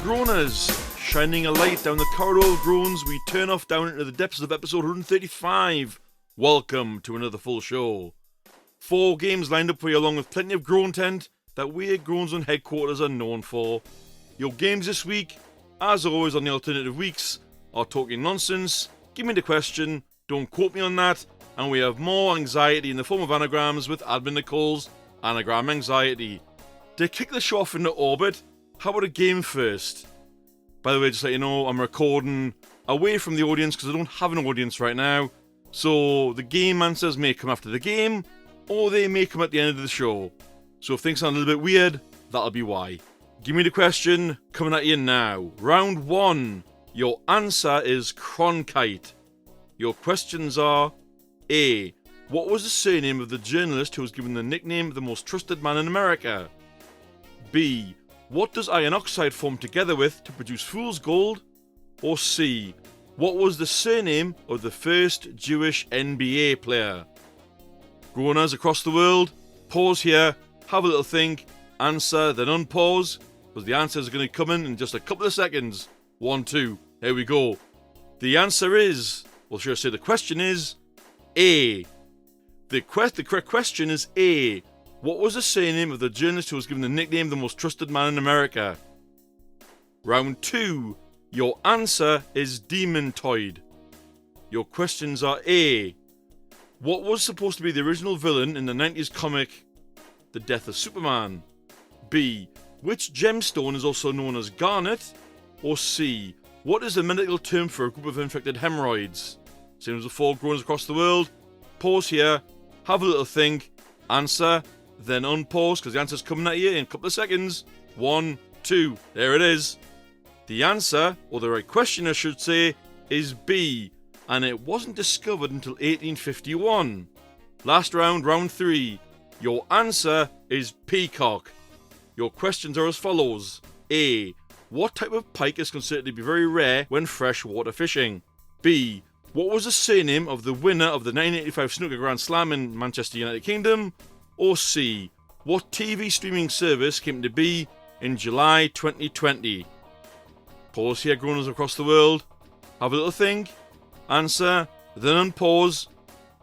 Groaners, shining a light down the corridor of groans, we turn off down into the depths of episode 135. Welcome to another full show. 4 games lined up for you, along with plenty of groan tent that we at Groans on Headquarters are known for. Your games this week, as always on the alternative weeks, are Talking Nonsense, Give Me the Question, Don't Quote Me on That, and we have more anxiety in the form of anagrams with admin Nicole's Anagram Anxiety. To kick the show off into orbit, how about a game first? By the way, just to let you know, I'm recording away from the audience because I don't have an audience right now. So the game answers may come after the game, or they may come at the end of the show. So if things sound a little bit weird, that'll be why. Give me the question, coming at you now. Round 1. Your answer is Cronkite. Your questions are: A. What was the surname of the journalist who was given the nickname the most trusted man in America? B. What does iron oxide form together with to produce fool's gold? Or C. What was the surname of the first Jewish NBA player? Groaners across the world, pause here, have a little think, answer, then unpause, because the answers are going to come in just a couple of seconds. 1, 2, there we go. The answer is, well, should I say the question is, A. The correct question is A. What was the surname of the journalist who was given the nickname the most trusted man in America? Round 2. Your answer is Demontoid. Your questions are: A. What was supposed to be the original villain in the 90s comic The Death of Superman? B. Which gemstone is also known as garnet? Or C. What is the medical term for a group of infected hemorrhoids? Same as the 4 groans across the world. Pause here, have a little think, answer, then unpause, because the answer's coming at you in a couple of seconds. 1, 2, there it is. The answer, or the right question I should say, is B, and it wasn't discovered until 1851. Last round, round 3. Your answer is peacock. Your questions are as follows. A. What type of pike is considered to be very rare when freshwater fishing? B. What was the surname of the winner of the 1985 Snooker Grand Slam in Manchester, United Kingdom? Or C. What TV streaming service came to be in July 2020? Pause here, groaners across the world. Have a little think. Answer, then unpause.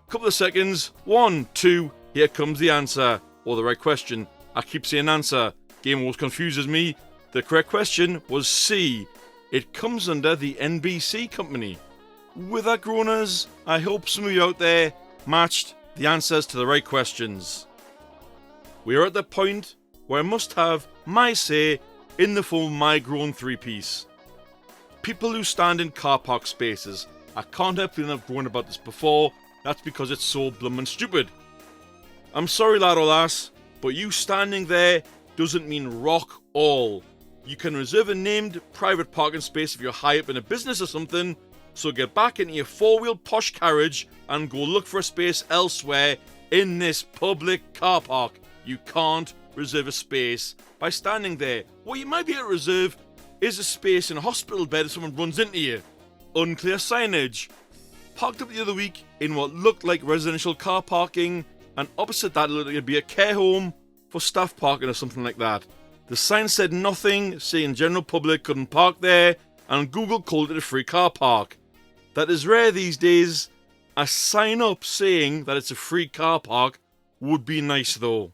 Couple of seconds. 1, 2, here comes the answer. Or the right question. I keep saying answer. Game always confuses me. The correct question was C. It comes under the NBC company. With that, groaners, I hope some of you out there matched the answers to the right questions. We are at the point where I must have my say in the form of my groan 3-piece. People who stand in car park spaces. I can't help feeling I've groaned about this before. That's because it's so blum and stupid. I'm sorry, lad or lass, but you standing there doesn't mean rock all. You can reserve a named private parking space if you're high up in a business or something, so get back into your 4-wheel posh carriage and go look for a space elsewhere in this public car park. You can't reserve a space by standing there. What you might be able to reserve is a space in a hospital bed if someone runs into you. Unclear signage. Parked up the other week in what looked like residential car parking, and opposite that looked like it'd be a care home for staff parking or something like that. The sign said nothing, saying general public couldn't park there, and Google called it a free car park. That is rare these days. A sign up saying that it's a free car park would be nice though.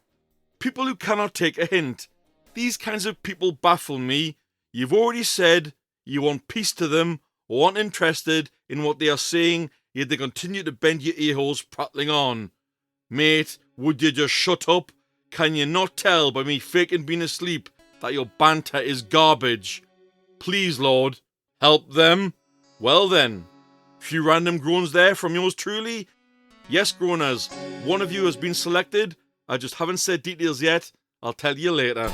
People who cannot take a hint. These kinds of people baffle me. You've already said you want peace to them or aren't interested in what they are saying, yet they continue to bend your earholes prattling on. Mate, would you just shut up? Can you not tell by me faking being asleep that your banter is garbage? Please, Lord, help them. Well then, few random groans there from yours truly. Yes, groaners, one of you has been selected. I just haven't said details yet. I'll tell you later.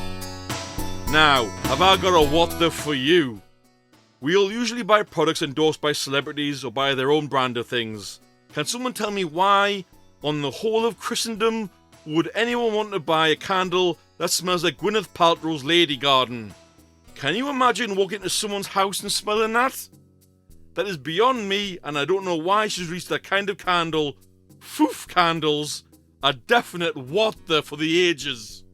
Now, have I got a what the for you? We'll usually buy products endorsed by celebrities or by their own brand of things. Can someone tell me why, on the whole of Christendom, would anyone want to buy a candle that smells like Gwyneth Paltrow's Lady Garden? Can you imagine walking into someone's house and smelling that? That is beyond me, and I don't know why she's reached that kind of candle. Foof candles, a definite what the for the ages.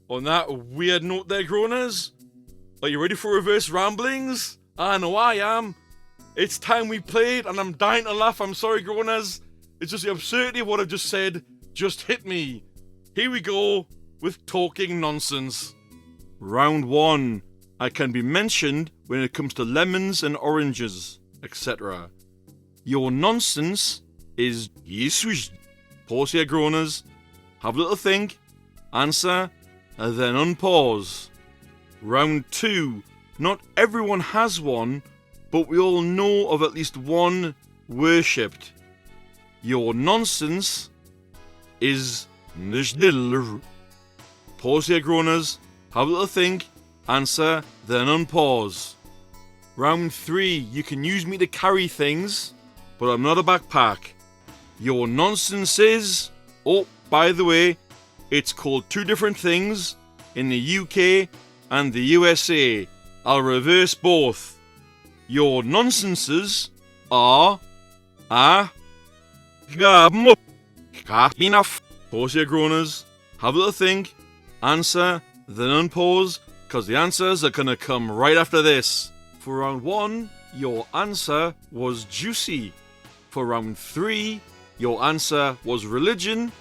On that weird note there, groaners, are you ready for reverse ramblings? I know I am. It's time we played, and I'm dying to laugh. I'm sorry, groaners. It's just the absurdity of what I've just said just hit me. Here we go with talking nonsense. Round 1. I can be mentioned when it comes to lemons and oranges, etc. Your nonsense is yes. Pause here, groaners. Have a little think. Answer, and then unpause. Round 2. Not everyone has one, but we all know of at least one worshipped. Your nonsense is nishdil. Pause here, groaners. Have a little think. Answer, then unpause. Round 3. You can use me to carry things, but I'm not a backpack. Your nonsense is... Oh, by the way, it's called two different things in the UK and the USA. I'll reverse both. Your nonsenses are... Enough. Pause here, groaners. Have a little think. Answer, then unpause, because the answers are going to come right after this. For round 1, your answer was juicy. For round 3, your answer was religion.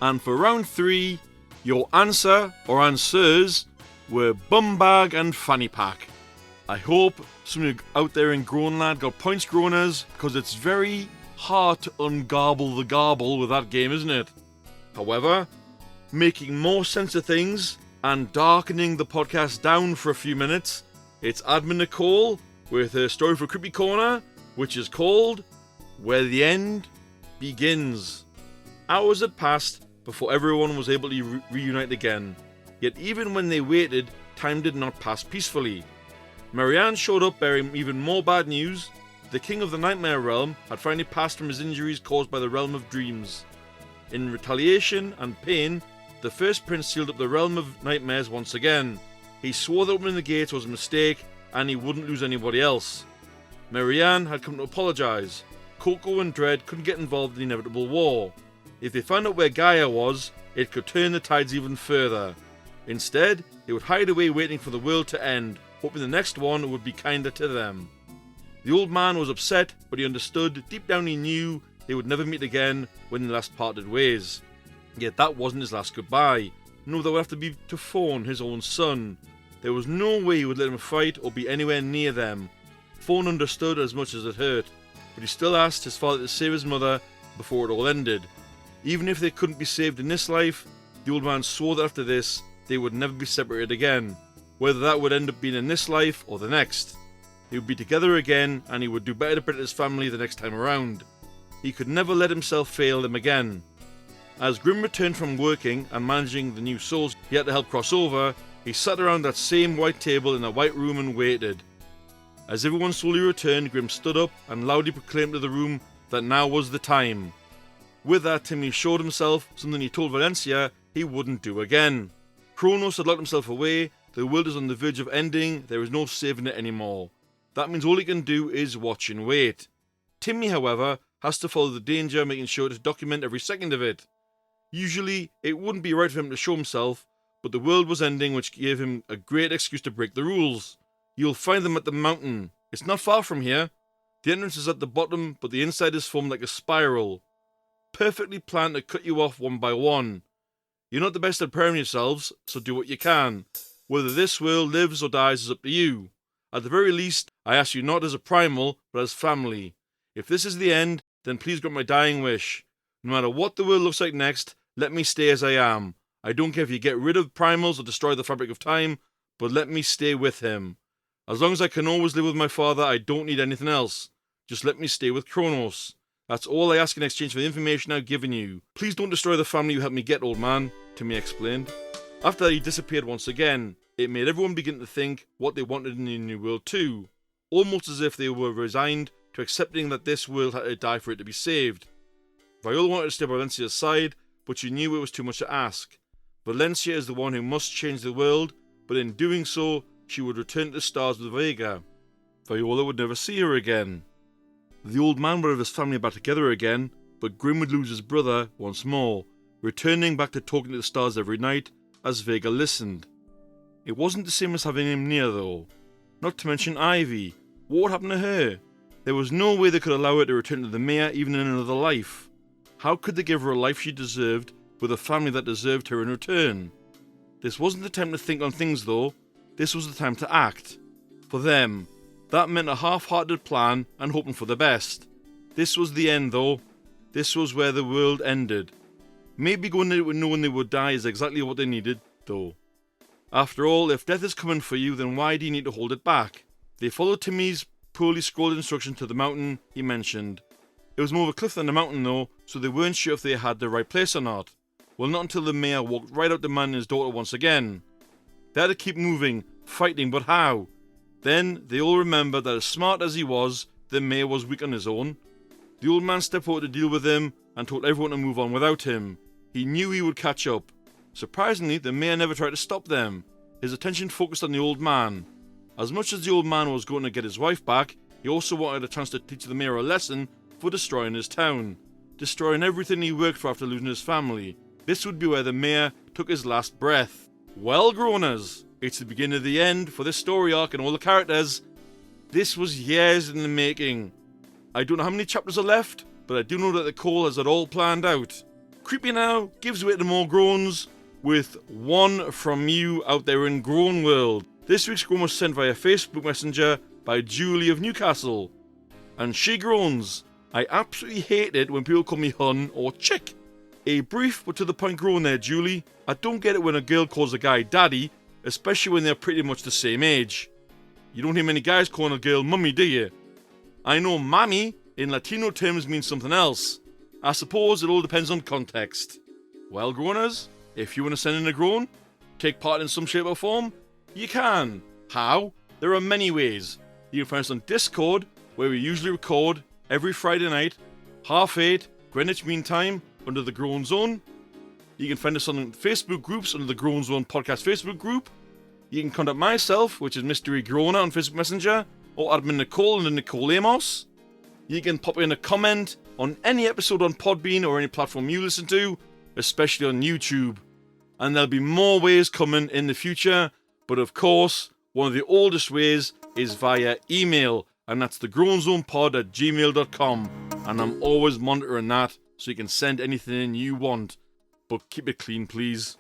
And for round 3, your answer or answers were bumbag and fanny pack. I hope some of you out there in Groanland got points, groaners, because it's very hard to ungarble the garble with that game, isn't it? However, making more sense of things and darkening the podcast down for a few minutes, it's admin Nicole with her story for Creepy Corner, which is called Where the End Begins. Hours had passed before everyone was able to reunite again, yet even when they waited, time did not pass peacefully. Marianne showed up bearing even more bad news. The king of the Nightmare Realm had finally passed from his injuries caused by the Realm of Dreams. In retaliation and pain, the first prince sealed up the Realm of Nightmares once again. He swore that opening the gates was a mistake and he wouldn't lose anybody else. Marianne had come to apologise. Coco and Dread couldn't get involved in the inevitable war. If they found out where Gaia was, it could turn the tides even further. Instead, they would hide away waiting for the world to end, hoping the next one would be kinder to them. The old man was upset, but he understood. Deep down he knew they would never meet again when they last parted ways. Yet that wasn't his last goodbye. No, that would have to be to Fawn, his own son. There was no way he would let him fight or be anywhere near them. Fawn understood as much as it hurt, but he still asked his father to save his mother before it all ended. Even if they couldn't be saved in this life, the old man swore that after this, they would never be separated again. Whether that would end up being in this life or the next. They would be together again, and he would do better to protect his family the next time around. He could never let himself fail them again. As Grim returned from working and managing the new souls he had to help cross over, he sat around that same white table in a white room and waited. As everyone slowly returned, Grim stood up and loudly proclaimed to the room that now was the time. With that, Timmy showed himself something he told Valencia he wouldn't do again. Kronos had locked himself away, the world is on the verge of ending, there is no saving it anymore. That means all he can do is watch and wait. Timmy, however, has to follow the danger, making sure to document every second of it. Usually, it wouldn't be right for him to show himself, but the world was ending, which gave him a great excuse to break the rules. You'll find them at the mountain. It's not far from here. The entrance is at the bottom, but the inside is formed like a spiral. Perfectly planned to cut you off one by one. You're not the best at preparing yourselves, so do what you can. Whether this world lives or dies is up to you. At the very least, I ask you not as a primal, but as family. If this is the end, then please grant my dying wish. No matter what the world looks like next, let me stay as I am. I don't care if you get rid of primals or destroy the fabric of time, but let me stay with him. As long as I can always live with my father, I don't need anything else. Just let me stay with Kronos. That's all I ask in exchange for the information I've given you. Please don't destroy the family you helped me get, old man, Timmy explained. After that, he disappeared once again. It made everyone begin to think what they wanted in the new world too, almost as if they were resigned to accepting that this world had to die for it to be saved. Viola wanted to stay by Valencia's side, but she knew it was too much to ask. Valencia is the one who must change the world, but in doing so, she would return to the stars with Vega. Viola would never see her again. The old man would have his family back together again, but Grim would lose his brother once more, returning back to talking to the stars every night as Vega listened. It wasn't the same as having him near though. Not to mention Ivy. What happened to her? There was no way they could allow her to return to the mayor even in another life. How could they give her a life she deserved with a family that deserved her in return? This wasn't the time to think on things though. This was the time to act. For them, that meant a half-hearted plan and hoping for the best. This was the end though. This was where the world ended. Maybe going into it knowing they would die is exactly what they needed though. After all, if death is coming for you, then why do you need to hold it back? They followed Timmy's poorly scrolled instruction to the mountain he mentioned. It was more of a cliff than a mountain though, so they weren't sure if they had the right place or not. Well, not until the mayor walked right out the man and his daughter once again. They had to keep moving, fighting, but how? Then they all remembered that as smart as he was, the mayor was weak on his own. The old man stepped forward to deal with him and told everyone to move on without him. He knew he would catch up. Surprisingly, the mayor never tried to stop them. His attention focused on the old man. As much as the old man was going to get his wife back, he also wanted a chance to teach the mayor a lesson for destroying his town. Destroying everything he worked for after losing his family. This would be where the mayor took his last breath. Well, Groaners, it's the beginning of the end for this story arc and all the characters. This was years in the making. I don't know how many chapters are left, but I do know that Nicole has it all planned out. Creepy Now gives way to more groans, with one from you out there in Groan World. This week's groan was sent via Facebook Messenger by Julie of Newcastle. And she groans, I absolutely hate it when people call me hun or chick. A brief but to the point groan there, Julie. I don't get it when a girl calls a guy daddy, especially when they're pretty much the same age. You don't hear many guys calling a girl mummy, do you? I know mammy in Latino terms means something else. I suppose it all depends on context. Well, Groaners, if you want to send in a groan, take part in some shape or form, you can. How? There are many ways. You can find us on Discord, where we usually record every Friday night, 8:30 Greenwich Mean Time, under the Groan Zone. You can find us on Facebook groups under the Groan Zone Podcast Facebook group. You can contact myself, which is Mystery Groaner on Facebook Messenger, or admin Nicole under Nicole Amos. You can pop in a comment on any episode on Podbean or any platform you listen to, especially on YouTube. And there'll be more ways coming in the future, but of course, one of the oldest ways is via email, and that's thegroanzonepod@gmail.com, and I'm always monitoring that, so you can send anything in you want, but keep it clean please.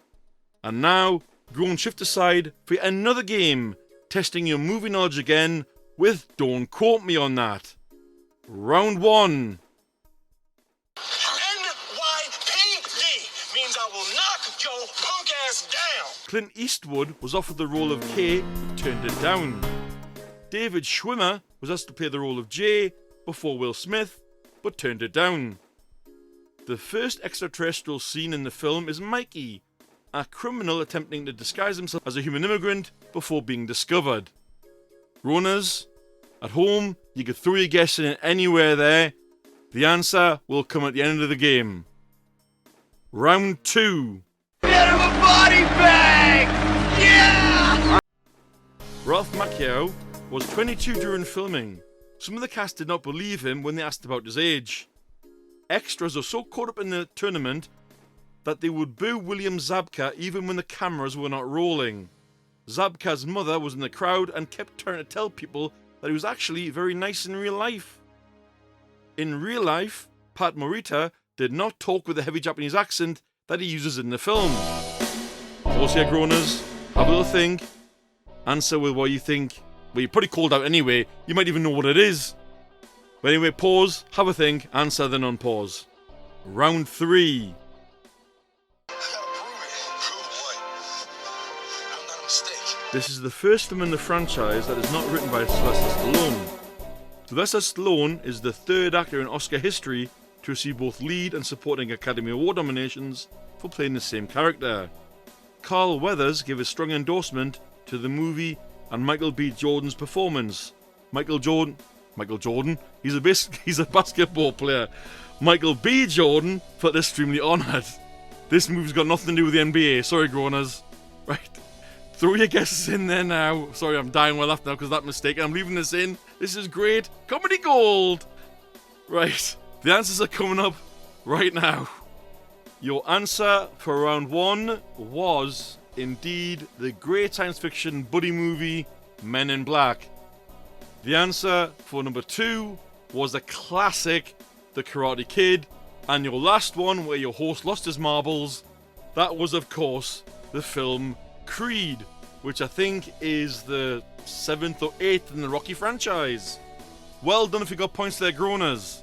And now, Groan shift aside for yet another game, testing your movie knowledge again with Don't Quote Me on That. Round 1. NYPD means I will knock your punk ass down. Clint Eastwood was offered the role of K, but turned it down. David Schwimmer was asked to play the role of J before Will Smith, but turned it down. The first extraterrestrial seen in the film is Mikey, a criminal attempting to disguise himself as a human immigrant before being discovered. Groaners, at home, you could throw your guess in anywhere there. The answer will come at the end of the game. Round 2. Get him a body bag! Yeah! Ralph Macchio was 22 during filming. Some of the cast did not believe him when they asked about his age. Extras are so caught up in the tournament that they would boo William Zabka even when the cameras were not rolling. Zabka's mother was in the crowd and kept trying to tell people that he was actually very nice in real life. In real life, Pat Morita did not talk with the heavy Japanese accent that he uses in the film. Pause here, Groaners. Have a little think. Answer with what you think. Well, you're pretty called out anyway. You might even know what it is. But anyway, pause, have a think, answer, then unpause. Round 3. This is the first film in the franchise that is not written by Sylvester Stallone. Sylvester Stallone is the third actor in Oscar history to receive both lead and supporting Academy Award nominations for playing the same character. Carl Weathers gave a strong endorsement to to the movie and Michael B. Jordan's performance. Michael Jordan? He's a basketball player. Michael B. Jordan felt extremely honoured. This movie's got nothing to do with the NBA. Sorry, groaners. Right. Throw your guesses in there now. Sorry, I'm dying with laughter now because of that mistake. I'm leaving this in. This is great. Comedy gold. Right. The answers are coming up right now. Your answer for round 1 was indeed the great science fiction buddy movie Men in Black. The answer for number 2 was the classic The Karate Kid. And your last one, where your host lost his marbles, that was, of course, the film Creed, which I think is the 7th or 8th in the Rocky franchise. Well done if you got points there, groaners.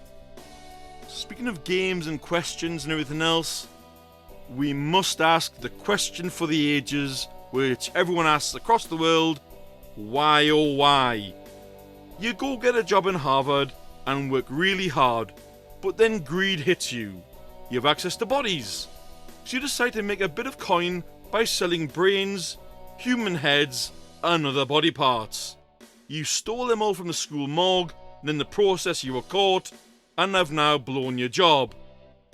Speaking of games and questions and everything else, we must ask the question for the ages, which everyone asks across the world: why oh why? You go get a job in Harvard and work really hard, but then greed hits you. You have access to bodies, so you decide to make a bit of coin by selling brains, human heads, and other body parts. You stole them all from the school morgue, and in the process you were caught, and have now blown your job.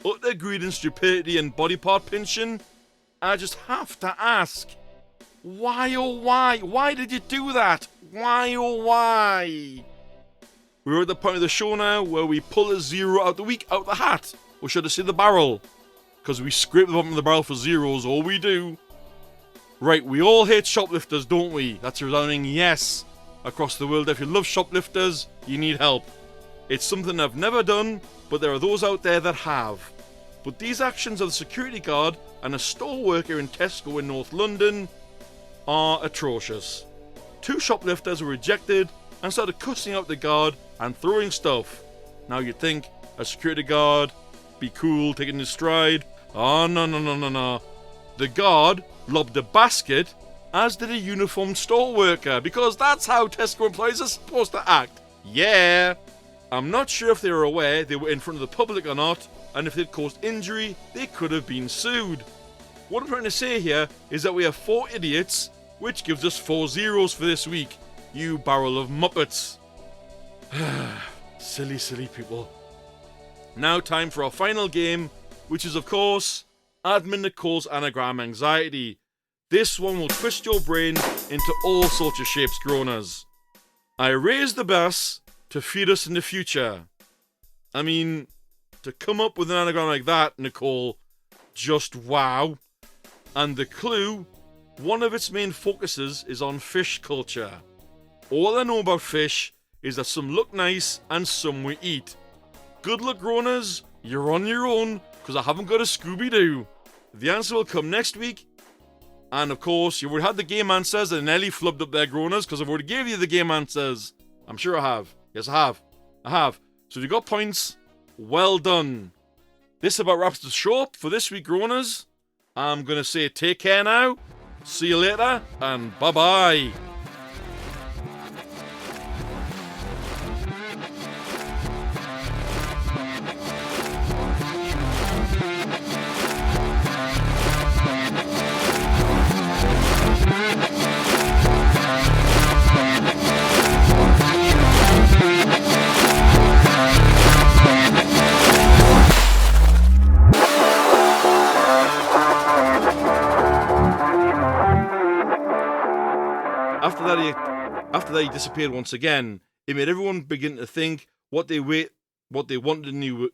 Utter greed and stupidity and body part pinching? I just have to ask, why oh why? Why did you do that? Why oh why? We're at the point of the show now where we pull a zero out the hat, or should I say the barrel, because we scrape the bottom of the barrel for zeros, all we do. Right, we all hate shoplifters, don't we? That's a resounding yes across the world. If you love shoplifters, you need help. It's something I've never done, but there are those out there that have. But these actions of the security guard and a store worker in Tesco in North London are atrocious. 2 shoplifters were rejected and started cussing out the guard and throwing stuff. Now you'd think a security guard, be cool, taking his stride. Oh, no. The guard lobbed a basket, as did a uniformed store worker, because that's how Tesco employees are supposed to act. Yeah. I'm not sure if they were aware they were in front of the public or not, and if they'd caused injury, they could have been sued. What I'm trying to say here is that we have 4 idiots, which gives us 4 zeros for this week. You barrel of muppets. Silly people. Now time for our final game, which is of course Admin Nicole's Anagram Anxiety. This one will twist your brain into all sorts of shapes, groaners. I raised the bass to feed us in the future. I mean, to come up with an anagram like that, Nicole, just wow. And the clue, one of its main focuses is on fish culture. All I know about fish is that some look nice and some we eat. Good luck, groaners, you're on your own, because I haven't got a Scooby-Doo. The answer will come next week. And of course, you already had the game answers and Ellie flubbed up their groaners, because I've already gave you the game answers. I'm sure I have. Yes, I have. So if you got points, well done. This about wraps the show up for this week, groaners. I'm going to say take care now. See you later, and bye-bye. After that, he disappeared once again. It made everyone begin to think what they wanted to know.